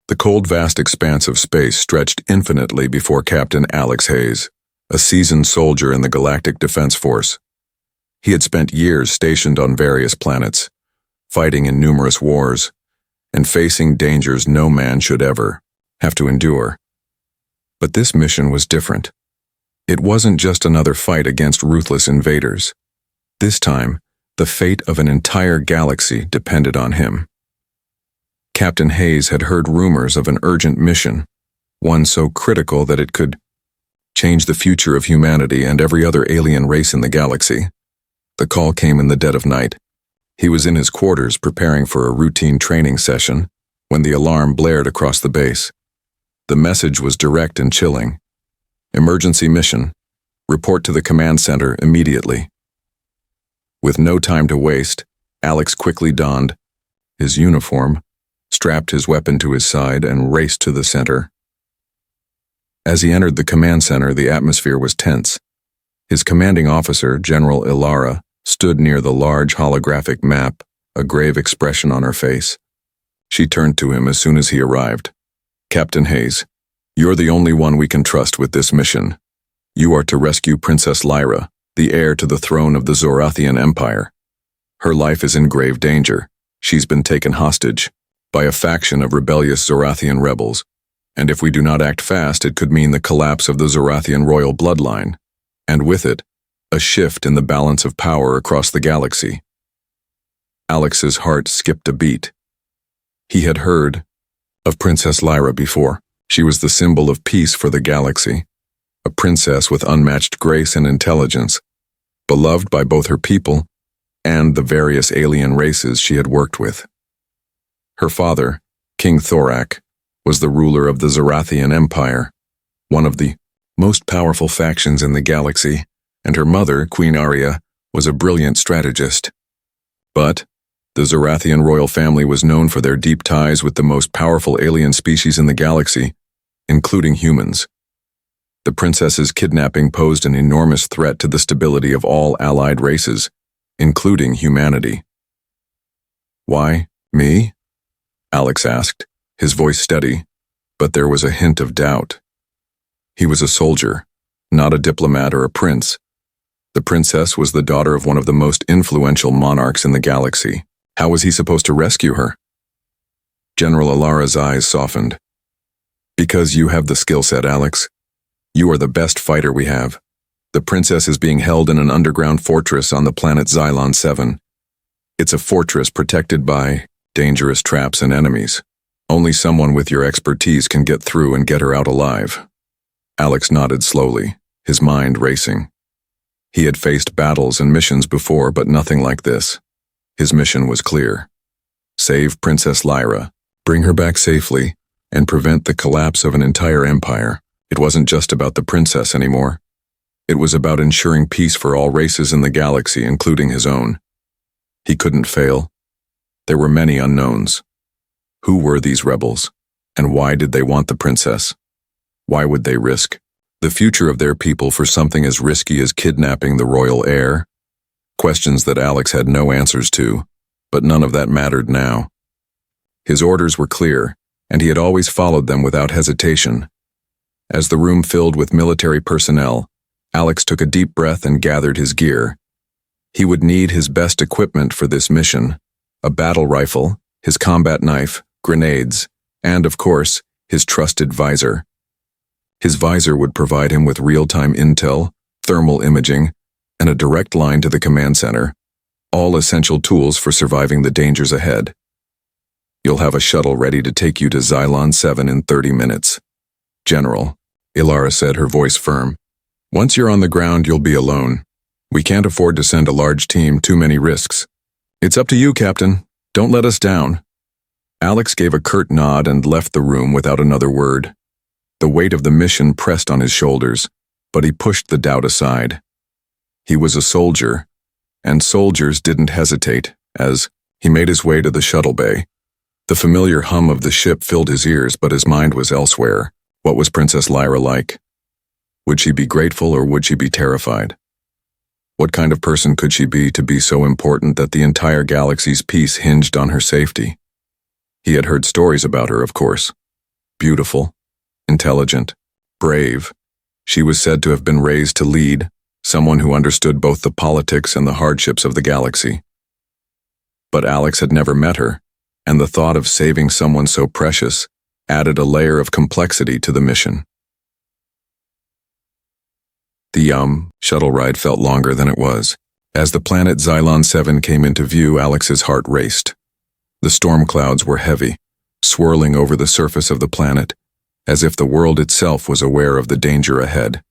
The cold, vast expanse of space stretched infinitely before Captain Alex Hayes, a seasoned soldier in the Galactic Defense Force. He had spent years stationed on various planets, fighting in numerous wars, and facing dangers no man should ever have to endure. But this mission was different. It wasn't just another fight against ruthless invaders. This time, the fate of an entire galaxy depended on him. Captain Hayes had heard rumors of an urgent mission, one so critical that it could change the future of humanity and every other alien race in the galaxy. The call came in the dead of night. He was in his quarters preparing for a routine training session when the alarm blared across the base. The message was direct and chilling. Emergency mission. Report to the command center immediately. With no time to waste, Alex quickly donned his uniform, strapped his weapon to his side, and raced to the center. As he entered the command center, the atmosphere was tense. His commanding officer, General Ilara, stood near the large holographic map, a grave expression on her face. She turned to him as soon as he arrived. "Captain Hayes, you're the only one we can trust with this mission. You are to rescue Princess Lyra, the heir to the throne of the Zorathian Empire. Her life is in grave danger. She's been taken hostage by a faction of rebellious Zorathian rebels, and if we do not act fast, it could mean the collapse of the Zorathian royal bloodline, and with it, a shift in the balance of power across the galaxy." Alex's heart skipped a beat. He had heard of Princess Lyra before. She was the symbol of peace for the galaxy, a princess with unmatched grace and intelligence, beloved by both her people and the various alien races she had worked with. Her father, King Thorak, was the ruler of the Zorathian Empire, one of the most powerful factions in the galaxy, and her mother, Queen Arya, was a brilliant strategist. But the Zorathian royal family was known for their deep ties with the most powerful alien species in the galaxy, including humans. The princess's kidnapping posed an enormous threat to the stability of all allied races, including humanity. "Why, me?" Alex asked, his voice steady, but there was a hint of doubt. He was a soldier, not a diplomat or a prince. The princess was the daughter of one of the most influential monarchs in the galaxy. How was he supposed to rescue her? General Ilara's eyes softened. "Because you have the skill set, Alex. You are the best fighter we have. The princess is being held in an underground fortress on the planet Xylon 7. It's a fortress protected by dangerous traps and enemies. Only someone with your expertise can get through and get her out alive." Alex nodded slowly, his mind racing. He had faced battles and missions before, but nothing like this. His mission was clear. Save Princess Lyra, bring her back safely, and prevent the collapse of an entire empire. It wasn't just about the princess anymore. It was about ensuring peace for all races in the galaxy, including his own. He couldn't fail. There were many unknowns. Who were these rebels, and why did they want the princess? Why would they risk the future of their people for something as risky as kidnapping the royal heir? Questions that Alex had no answers to, but none of that mattered now. His orders were clear, and he had always followed them without hesitation. As the room filled with military personnel, Alex took a deep breath and gathered his gear. He would need his best equipment for this mission: a battle rifle, his combat knife, grenades, and, of course, his trusted visor. His visor would provide him with real-time intel, thermal imaging, and a direct line to the command center, all essential tools for surviving the dangers ahead. "You'll have a shuttle ready to take you to Xylon 7 in 30 minutes. General," Ilara said, her voice firm. "Once you're on the ground, you'll be alone. We can't afford to send a large team, too many risks. It's up to you, Captain. Don't let us down." Alex gave a curt nod and left the room without another word. The weight of the mission pressed on his shoulders, but he pushed the doubt aside. He was a soldier, and soldiers didn't hesitate. As he made his way to the shuttle bay, the familiar hum of the ship filled his ears, but his mind was elsewhere. What was Princess Lyra like? Would she be grateful, or would she be terrified? What kind of person could she be to be so important that the entire galaxy's peace hinged on her safety? He had heard stories about her, of course. beautiful, intelligent, brave. She was said to have been raised to lead, someone who understood both the politics and the hardships of the galaxy. But Alex had never met her, and the thought of saving someone so precious added a layer of complexity to the mission. The shuttle ride felt longer than it was. As the planet Xylon 7 came into view, Alex's heart raced. The storm clouds were heavy, swirling over the surface of the planet, as if the world itself was aware of the danger ahead.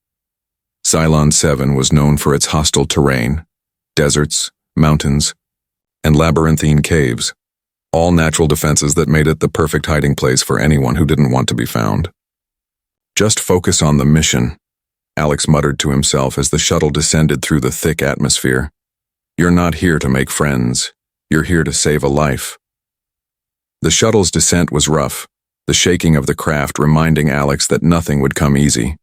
Xylon 7 was known for its hostile terrain, deserts, mountains, and labyrinthine caves, all natural defenses that made it the perfect hiding place for anyone who didn't want to be found. "Just focus on the mission," Alex muttered to himself as the shuttle descended through the thick atmosphere. "You're not here to make friends. You're here to save a life." The shuttle's descent was rough, the shaking of the craft reminding Alex that nothing would come easy.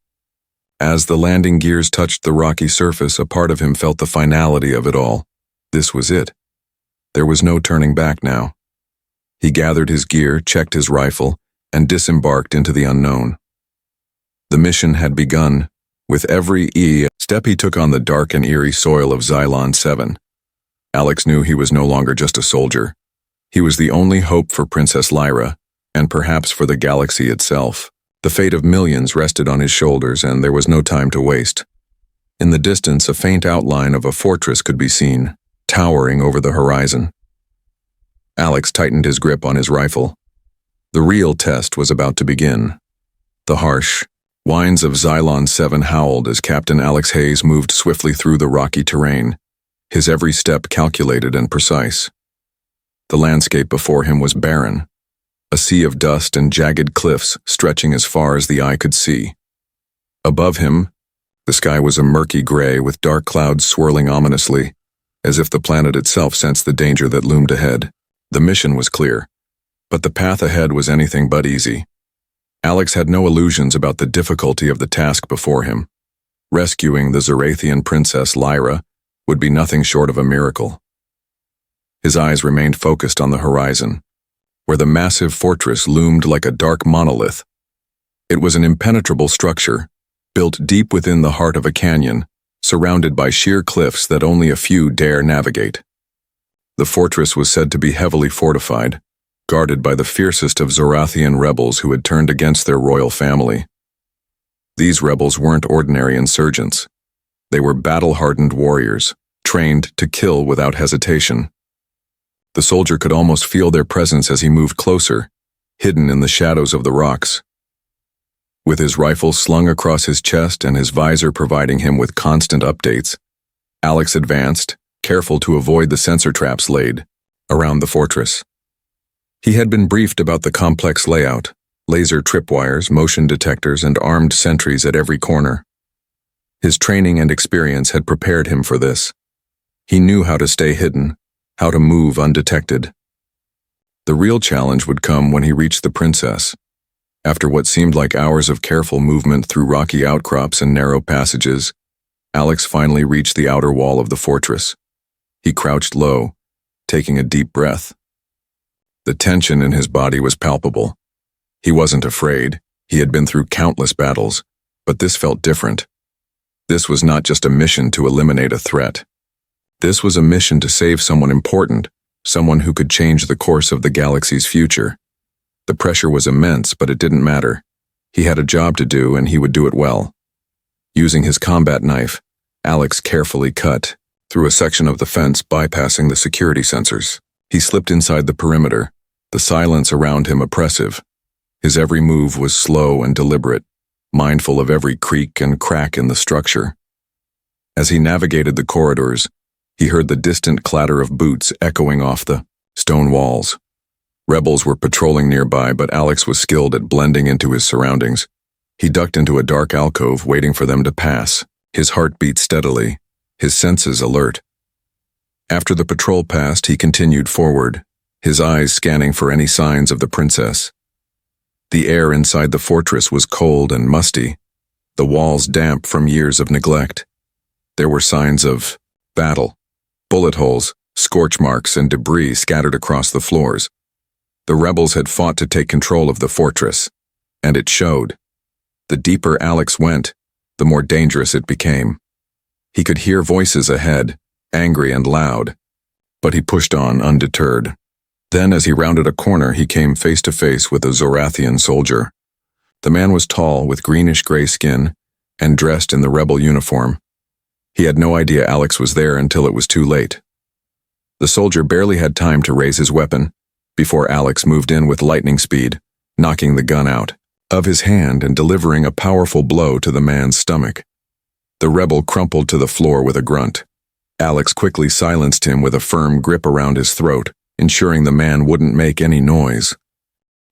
As the landing gears touched the rocky surface, a part of him felt the finality of it all. This was it. There was no turning back now. He gathered his gear, checked his rifle, and disembarked into the unknown. The mission had begun. With every step he took on the dark and eerie soil of Xylon 7, Alex knew he was no longer just a soldier. He was the only hope for Princess Lyra, and perhaps for the galaxy itself. The fate of millions rested on his shoulders, and there was no time to waste. In the distance, a faint outline of a fortress could be seen, towering over the horizon. Alex tightened his grip on his rifle. The real test was about to begin. The harsh whines of Xylon 7 howled as Captain Alex Hayes moved swiftly through the rocky terrain, his every step calculated and precise. The landscape before him was barren, a sea of dust and jagged cliffs stretching as far as the eye could see. Above him, the sky was a murky gray with dark clouds swirling ominously, as if the planet itself sensed the danger that loomed ahead. The mission was clear, but the path ahead was anything but easy. Alex had no illusions about the difficulty of the task before him. Rescuing the Zarathian princess Lyra would be nothing short of a miracle. His eyes remained focused on the horizon, where the massive fortress loomed like a dark monolith. It was an impenetrable structure, built deep within the heart of a canyon, surrounded by sheer cliffs that only a few dare navigate. The fortress was said to be heavily fortified, guarded by the fiercest of Zarathian rebels who had turned against their royal family. These rebels weren't ordinary insurgents. They were battle-hardened warriors, trained to kill without hesitation. The soldier could almost feel their presence as he moved closer, hidden in the shadows of the rocks. With his rifle slung across his chest and his visor providing him with constant updates, Alex advanced, careful to avoid the sensor traps laid around the fortress. He had been briefed about the complex layout, laser tripwires, motion detectors, and armed sentries at every corner. His training and experience had prepared him for this. He knew how to stay hidden, how to move undetected. The real challenge would come when he reached the princess. After what seemed like hours of careful movement through rocky outcrops and narrow passages, Alex finally reached the outer wall of the fortress. He crouched low, taking a deep breath. The tension in his body was palpable. He wasn't afraid. He had been through countless battles, but this felt different. This was not just a mission to eliminate a threat. This was a mission to save someone important, someone who could change the course of the galaxy's future. The pressure was immense, but it didn't matter. He had a job to do, and he would do it well. Using his combat knife, Alex carefully cut through a section of the fence, bypassing the security sensors. He slipped inside the perimeter, the silence around him oppressive. His every move was slow and deliberate, mindful of every creak and crack in the structure. As he navigated the corridors, he heard the distant clatter of boots echoing off the stone walls. Rebels were patrolling nearby, but Alex was skilled at blending into his surroundings. He ducked into a dark alcove, waiting for them to pass, his heart beat steadily, his senses alert. After the patrol passed, he continued forward, his eyes scanning for any signs of the princess. The air inside the fortress was cold and musty, the walls damp from years of neglect. There were signs of battle, bullet holes, scorch marks, and debris scattered across the floors. The rebels had fought to take control of the fortress. And it showed. The deeper Alex went, the more dangerous it became. He could hear voices ahead, angry and loud, but he pushed on undeterred. Then, as he rounded a corner, he came face to face with a Zorathian soldier. The man was tall, with greenish-gray skin, and dressed in the rebel uniform. He had no idea Alex was there until it was too late. The soldier barely had time to raise his weapon before Alex moved in with lightning speed, knocking the gun out of his hand and delivering a powerful blow to the man's stomach. The rebel crumpled to the floor with a grunt. Alex quickly silenced him with a firm grip around his throat, ensuring the man wouldn't make any noise.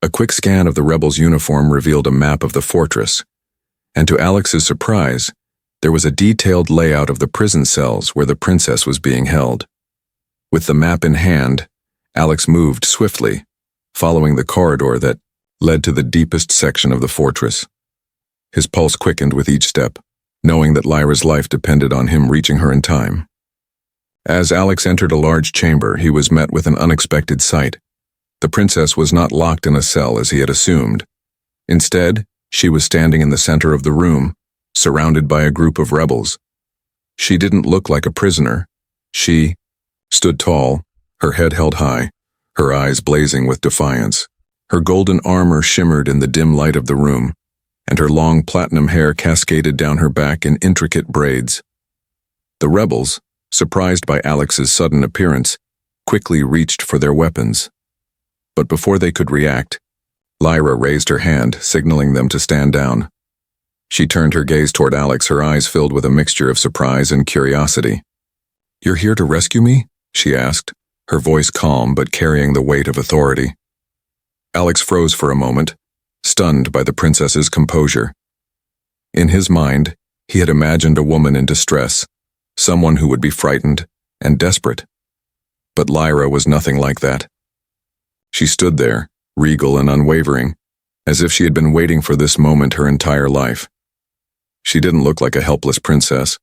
A quick scan of the rebel's uniform revealed a map of the fortress, and to Alex's surprise, there was a detailed layout of the prison cells where the princess was being held. With the map in hand, Alex moved swiftly, following the corridor that led to the deepest section of the fortress. His pulse quickened with each step, knowing that Lyra's life depended on him reaching her in time. As Alex entered a large chamber, he was met with an unexpected sight. The princess was not locked in a cell as he had assumed. Instead, she was standing in the center of the room, surrounded by a group of rebels. She didn't look like a prisoner. She stood tall, her head held high, her eyes blazing with defiance. Her golden armor shimmered in the dim light of the room, and her long platinum hair cascaded down her back in intricate braids. The rebels, surprised by Alex's sudden appearance, quickly reached for their weapons. But before they could react, Lyra raised her hand, signaling them to stand down. She turned her gaze toward Alex, her eyes filled with a mixture of surprise and curiosity. "You're here to rescue me?" she asked, her voice calm but carrying the weight of authority. Alex froze for a moment, stunned by the princess's composure. In his mind, he had imagined a woman in distress, someone who would be frightened and desperate. But Lyra was nothing like that. She stood there, regal and unwavering, as if she had been waiting for this moment her entire life. She didn't look like a helpless princess.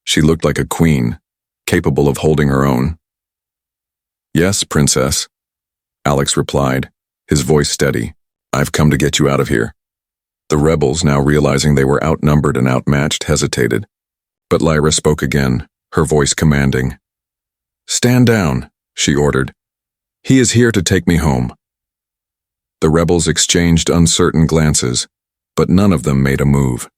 She looked like a queen, capable of holding her own. "Yes, princess," Alex replied, his voice steady. "I've come to get you out of here." The rebels, now realizing they were outnumbered and outmatched, hesitated. But Lyra spoke again, her voice commanding. "Stand down," she ordered. "He is here to take me home." The rebels exchanged uncertain glances, but none of them made a move.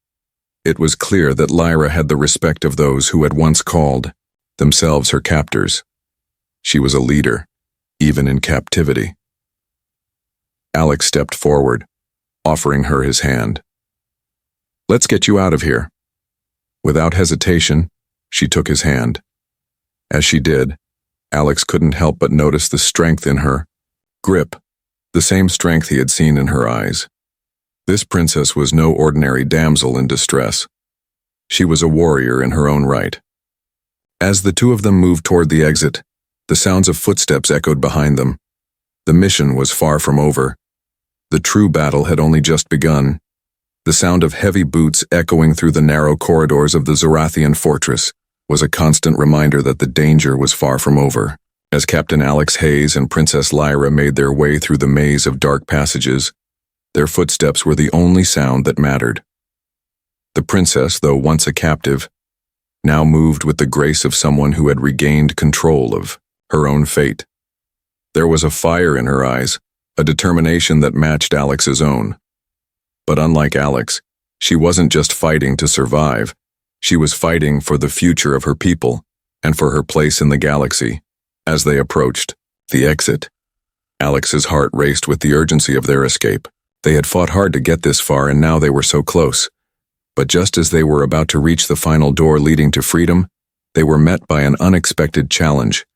It was clear that Lyra had the respect of those who had once called themselves her captors. She was a leader, even in captivity. Alex stepped forward, offering her his hand. "Let's get you out of here." Without hesitation, she took his hand. As she did, Alex couldn't help but notice the strength in her grip, the same strength he had seen in her eyes. This princess was no ordinary damsel in distress. She was a warrior in her own right. As the two of them moved toward the exit, the sounds of footsteps echoed behind them. The mission was far from over. The true battle had only just begun. The sound of heavy boots echoing through the narrow corridors of the Zorathian fortress was a constant reminder that the danger was far from over. As Captain Alex Hayes and Princess Lyra made their way through the maze of dark passages, their footsteps were the only sound that mattered. The princess, though once a captive, now moved with the grace of someone who had regained control of her own fate. There was a fire in her eyes, a determination that matched Alex's own. But unlike Alex, she wasn't just fighting to survive. She was fighting for the future of her people and for her place in the galaxy. As they approached the exit, Alex's heart raced with the urgency of their escape. They had fought hard to get this far, and now they were so close. But just as they were about to reach the final door leading to freedom, they were met by an unexpected challenge.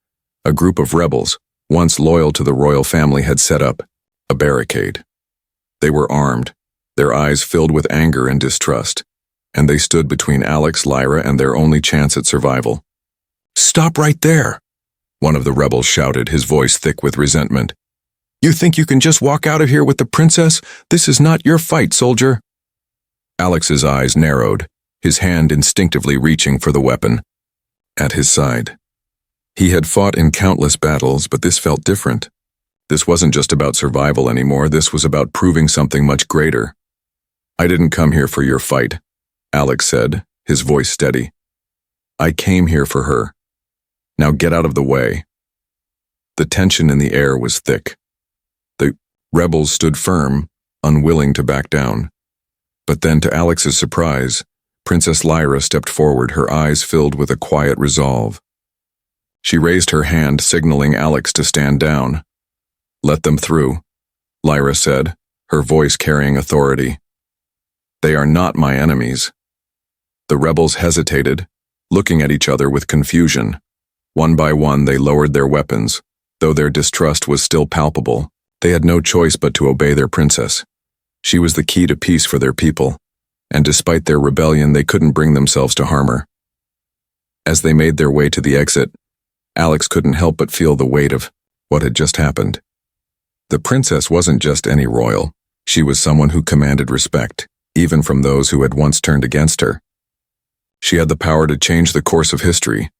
A group of rebels, once loyal to the royal family, had set up a barricade. They were armed, their eyes filled with anger and distrust, and they stood between Alex, Lyra, and their only chance at survival. "Stop right there!" one of the rebels shouted, his voice thick with resentment. "You think you can just walk out of here with the princess? This is not your fight, soldier." Alex's eyes narrowed, his hand instinctively reaching for the weapon. At his side. He had fought in countless battles, but this felt different. This wasn't just about survival anymore, this was about proving something much greater. I didn't come here for your fight, Alex said, his voice steady. I came here for her. Now get out of the way. The tension in the air was thick. The rebels stood firm, unwilling to back down. But then, to Alex's surprise, Princess Lyra stepped forward, her eyes filled with a quiet resolve. She raised her hand, signaling Alex to stand down. Let them through, Lyra said, her voice carrying authority. They are not my enemies. The rebels hesitated, looking at each other with confusion. One by one, they lowered their weapons. Though their distrust was still palpable, they had no choice but to obey their princess. She was the key to peace for their people, and despite their rebellion, they couldn't bring themselves to harm her. As they made their way to the exit, Alex couldn't help but feel the weight of what had just happened. The princess wasn't just any royal. She was someone who commanded respect, even from those who had once turned against her. She had the power to change the course of history,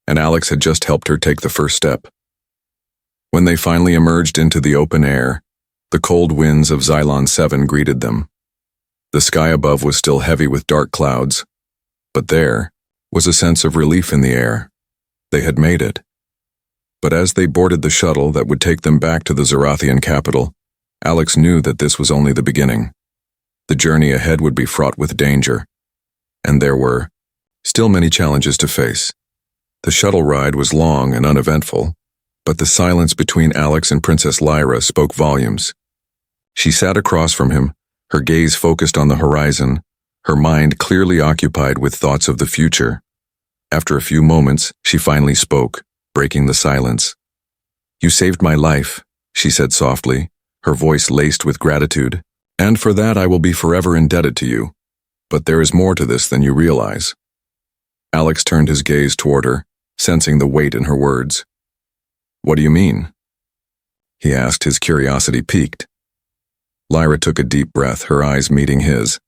and Alex had just helped her take the first step. When they finally emerged into the open air, the cold winds of Xylon 7 greeted them. The sky above was still heavy with dark clouds, but there was a sense of relief in the air. They had made it. But as they boarded the shuttle that would take them back to the Zorathian capital, Alex knew that this was only the beginning. The journey ahead would be fraught with danger, and there were still many challenges to face. The shuttle ride was long and uneventful, but the silence between Alex and Princess Lyra spoke volumes. She sat across from him, her gaze focused on the horizon, her mind clearly occupied with thoughts of the future. After a few moments, she finally spoke, breaking the silence. You saved my life, she said softly, her voice laced with gratitude, and for that I will be forever indebted to you. But there is more to this than you realize. Alex turned his gaze toward her, sensing the weight in her words. What do you mean? He asked, his curiosity piqued. Lyra took a deep breath, her eyes meeting his.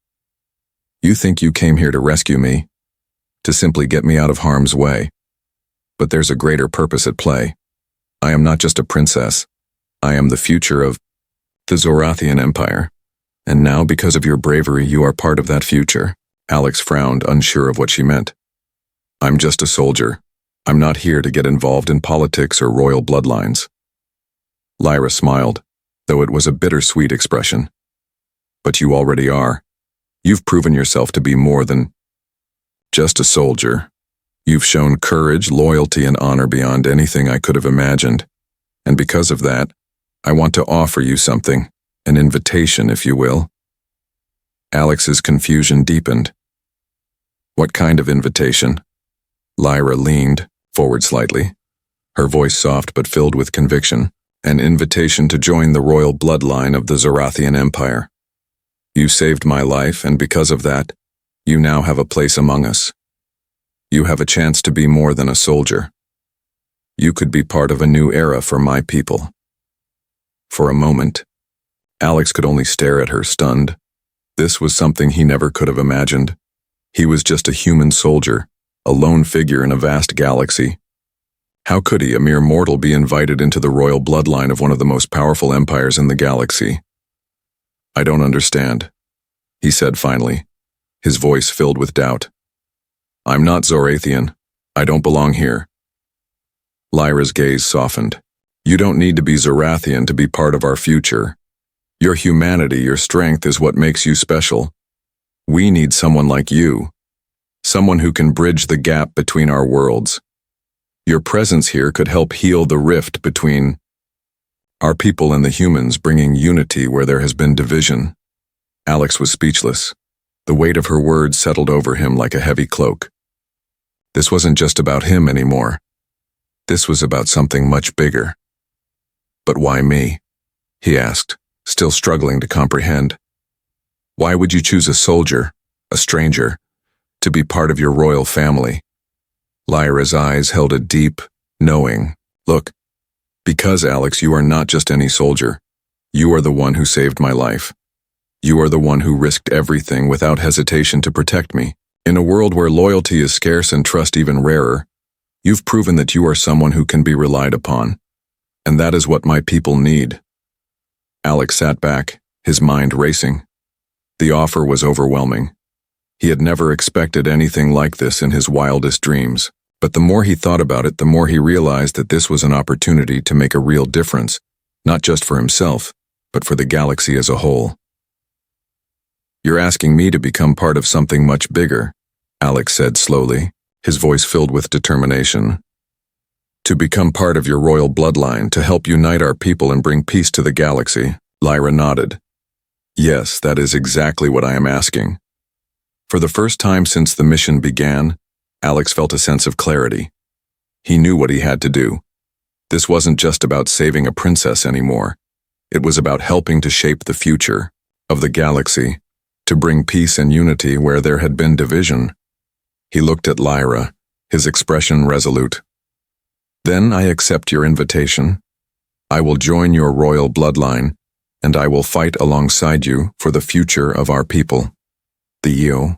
You think you came here to rescue me? To simply get me out of harm's way. But there's a greater purpose at play. I am not just a princess. I am the future of the Zorathian Empire. And now, because of your bravery, you are part of that future. Alex frowned, unsure of what she meant. I'm just a soldier. I'm not here to get involved in politics or royal bloodlines. Lyra smiled, though it was a bittersweet expression. But you already are. You've proven yourself to be more than just a soldier. You've shown courage, loyalty, and honor beyond anything I could have imagined. And because of that, I want to offer you something, an invitation, if you will. Alex's confusion deepened. What kind of invitation? Lyra leaned forward slightly, her voice soft but filled with conviction. An invitation to join the royal bloodline of the Zorathian Empire. You saved my life, and because of that, you now have a place among us. You have a chance to be more than a soldier. You could be part of a new era for my people. For a moment, Alex could only stare at her, stunned. This was something he never could have imagined. He was just a human soldier, a lone figure in a vast galaxy. How could he, a mere mortal, be invited into the royal bloodline of one of the most powerful empires in the galaxy? I don't understand, he said finally, his voice filled with doubt. I'm not Zorathian. I don't belong here. Lyra's gaze softened. You don't need to be Zorathian to be part of our future. Your humanity, your strength is what makes you special. We need someone like you. Someone who can bridge the gap between our worlds. Your presence here could help heal the rift between our people and the humans, bringing unity where there has been division. Alex was speechless. The weight of her words settled over him like a heavy cloak. This wasn't just about him anymore. This was about something much bigger. But why me? He asked, still struggling to comprehend. Why would you choose a soldier, a stranger, to be part of your royal family? Lyra's eyes held a deep, knowing look. Because, Alex, you are not just any soldier. You are the one who saved my life. You are the one who risked everything without hesitation to protect me. In a world where loyalty is scarce and trust even rarer, you've proven that you are someone who can be relied upon. And that is what my people need. Alex sat back, his mind racing. The offer was overwhelming. He had never expected anything like this in his wildest dreams. But the more he thought about it, the more he realized that this was an opportunity to make a real difference, not just for himself, but for the galaxy as a whole. "You're asking me to become part of something much bigger," Alex said slowly, his voice filled with determination. "To become part of your royal bloodline, to help unite our people and bring peace to the galaxy." Lyra nodded. "Yes, that is exactly what I am asking." For the first time since the mission began, Alex felt a sense of clarity. He knew what he had to do. This wasn't just about saving a princess anymore. It was about helping to shape the future of the galaxy, to bring peace and unity where there had been division. He looked at Lyra, his expression resolute. "Then I accept your invitation. I will join your royal bloodline, and I will fight alongside you for the future of our people." The Io.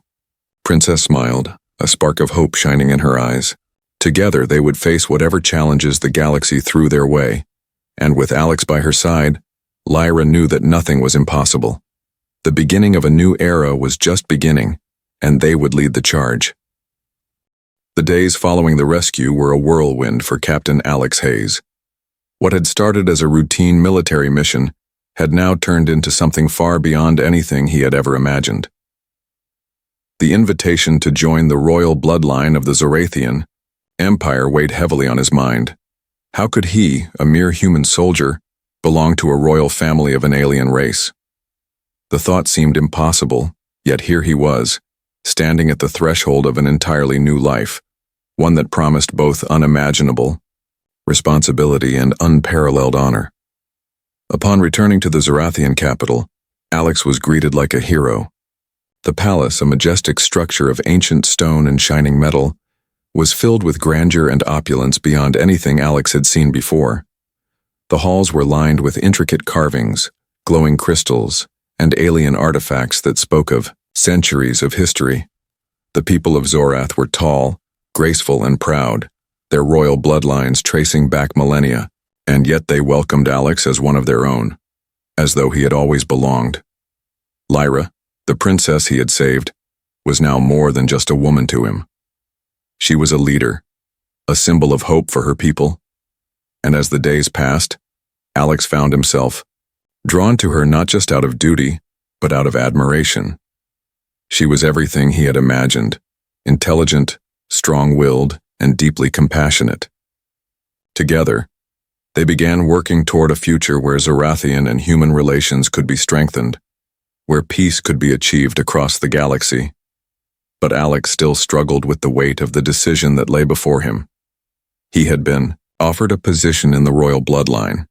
Princess smiled, a spark of hope shining in her eyes. Together they would face whatever challenges the galaxy threw their way, and with Alex by her side, Lyra knew that nothing was impossible. The beginning of a new era was just beginning, and they would lead the charge. The days following the rescue were a whirlwind for Captain Alex Hayes. What had started as a routine military mission had now turned into something far beyond anything he had ever imagined. The invitation to join the royal bloodline of the Zorathian Empire weighed heavily on his mind. How could he, a mere human soldier, belong to a royal family of an alien race? The thought seemed impossible, yet here he was, standing at the threshold of an entirely new life, one that promised both unimaginable responsibility and unparalleled honor. Upon returning to the Zorathian capital, Alex was greeted like a hero. The palace, a majestic structure of ancient stone and shining metal, was filled with grandeur and opulence beyond anything Alex had seen before. The halls were lined with intricate carvings, glowing crystals, and alien artifacts that spoke of centuries of history. The people of Zorath were tall, graceful, and proud, their royal bloodlines tracing back millennia, and yet they welcomed Alex as one of their own, as though he had always belonged. Lyra, the princess he had saved, was now more than just a woman to him. She was a leader, a symbol of hope for her people, and as the days passed, Alex found himself drawn to her not just out of duty, but out of admiration. She was everything he had imagined, intelligent, strong-willed, and deeply compassionate. Together, they began working toward a future where Zorathian and human relations could be strengthened, where peace could be achieved across the galaxy. But Alex still struggled with the weight of the decision that lay before him. He had been offered a position in the royal bloodline,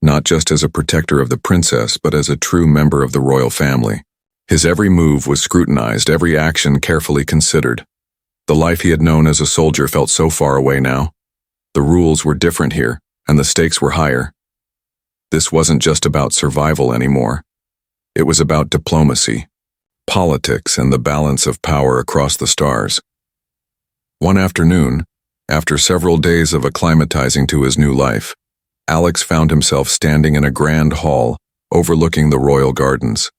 not just as a protector of the princess, but as a true member of the royal family. His every move was scrutinized, every action carefully considered. The life he had known as a soldier felt so far away now. The rules were different here, and the stakes were higher. This wasn't just about survival anymore. It was about diplomacy, politics, and the balance of power across the stars. One afternoon, after several days of acclimatizing to his new life, Alex found himself standing in a grand hall overlooking the royal gardens.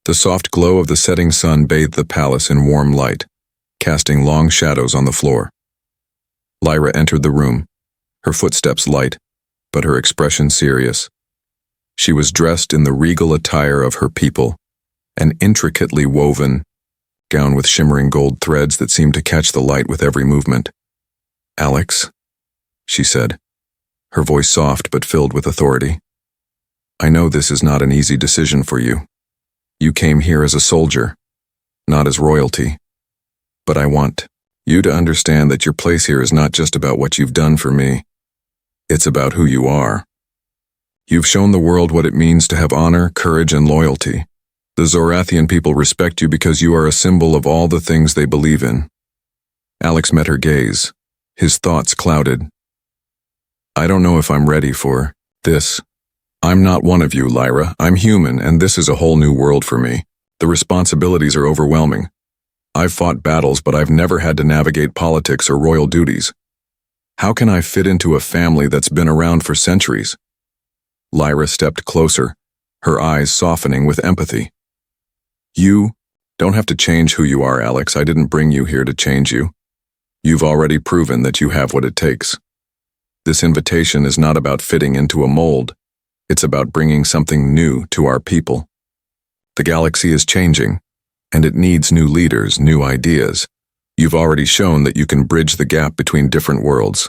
The soft glow of the setting sun bathed the palace in warm light, casting long shadows on the floor. Lyra entered the room, her footsteps light, but her expression serious. She was dressed in the regal attire of her people, an intricately woven gown with shimmering gold threads that seemed to catch the light with every movement. "Alex," she said, her voice soft but filled with authority. "I know this is not an easy decision for you. You came here as a soldier, not as royalty. But I want you to understand that your place here is not just about what you've done for me. It's about who you are. You've shown the world what it means to have honor, courage, and loyalty. The Zorathian people respect you because you are a symbol of all the things they believe in." Alex met her gaze, his thoughts clouded. "I don't know if I'm ready for this. I'm not one of you, Lyra. I'm human, and this is a whole new world for me. The responsibilities are overwhelming. I've fought battles, but I've never had to navigate politics or royal duties. How can I fit into a family that's been around for centuries?" Lyra stepped closer, her eyes softening with empathy. You don't have to change who you are, Alex. I didn't bring you here to change you. You've already proven that you have what it takes. This invitation is not about fitting into a mold. It's about bringing something new to our people. The galaxy is changing, and it needs new leaders, new ideas. You've already shown that you can bridge the gap between different worlds.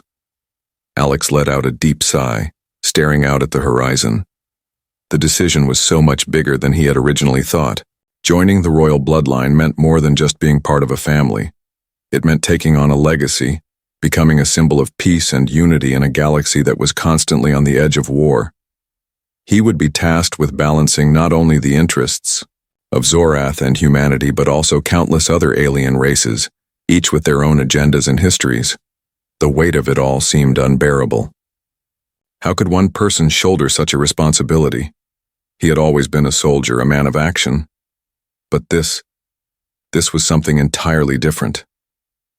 Alex let out a deep sigh, staring out at the horizon. The decision was so much bigger than he had originally thought. Joining the royal bloodline meant more than just being part of a family. It meant taking on a legacy, becoming a symbol of peace and unity in a galaxy that was constantly on the edge of war. He would be tasked with balancing not only the interests of Zorath and humanity, but also countless other alien races, each with their own agendas and histories. The weight of it all seemed unbearable. How could one person shoulder such a responsibility? He had always been a soldier, a man of action. But this was something entirely different.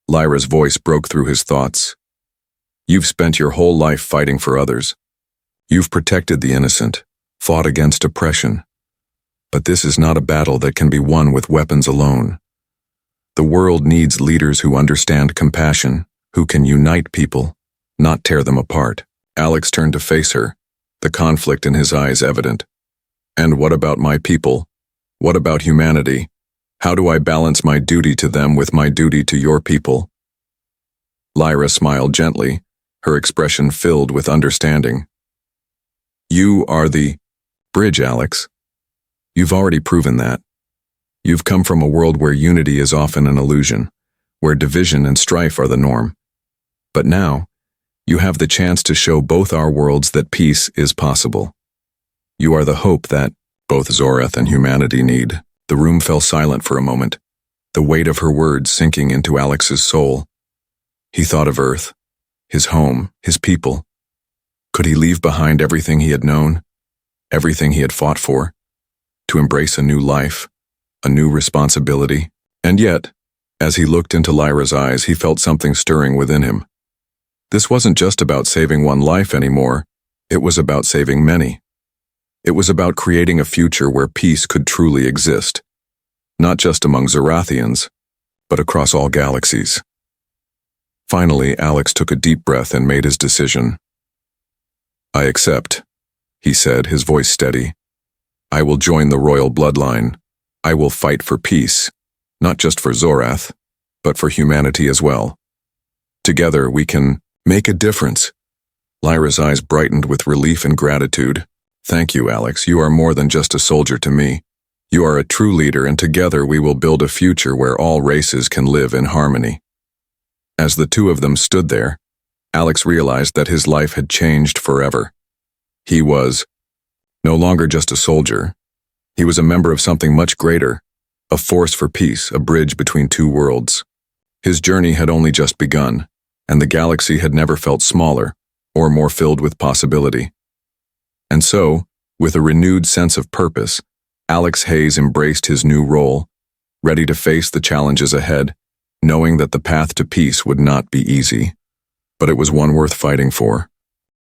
Lyra's voice broke through his thoughts. You've spent your whole life fighting for others. You've protected the innocent, fought against oppression. But this is not a battle that can be won with weapons alone. The world needs leaders who understand compassion, who can unite people, not tear them apart. Alex turned to face her, the conflict in his eyes evident. And what about my people? What about humanity? How do I balance my duty to them with my duty to your people? Lyra smiled gently, her expression filled with understanding. You are the bridge, Alex. You've already proven that. You've come from a world where unity is often an illusion, where division and strife are the norm. But now, you have the chance to show both our worlds that peace is possible. You are the hope that both Zorath and humanity need. The room fell silent for a moment, the weight of her words sinking into Alex's soul. He thought of Earth, his home, his people. Could he leave behind everything he had known, everything he had fought for, to embrace a new life, a new responsibility? And yet, as he looked into Lyra's eyes, he felt something stirring within him. This wasn't just about saving one life anymore, it was about saving many. It was about creating a future where peace could truly exist, not just among Zorathians, but across all galaxies. Finally, Alex took a deep breath and made his decision. I accept, he said, his voice steady. I will join the royal bloodline. I will fight for peace, not just for Zorath, but for humanity as well. Together we can make a difference. Lyra's eyes brightened with relief and gratitude. Thank you, Alex. You are more than just a soldier to me. You are a true leader, and together we will build a future where all races can live in harmony. As the two of them stood there, Alex realized that his life had changed forever. He was no longer just a soldier. He was a member of something much greater, a force for peace, a bridge between two worlds. His journey had only just begun, and the galaxy had never felt smaller or more filled with possibility. And so, with a renewed sense of purpose, Alex Hayes embraced his new role, ready to face the challenges ahead, knowing that the path to peace would not be easy. But it was one worth fighting for.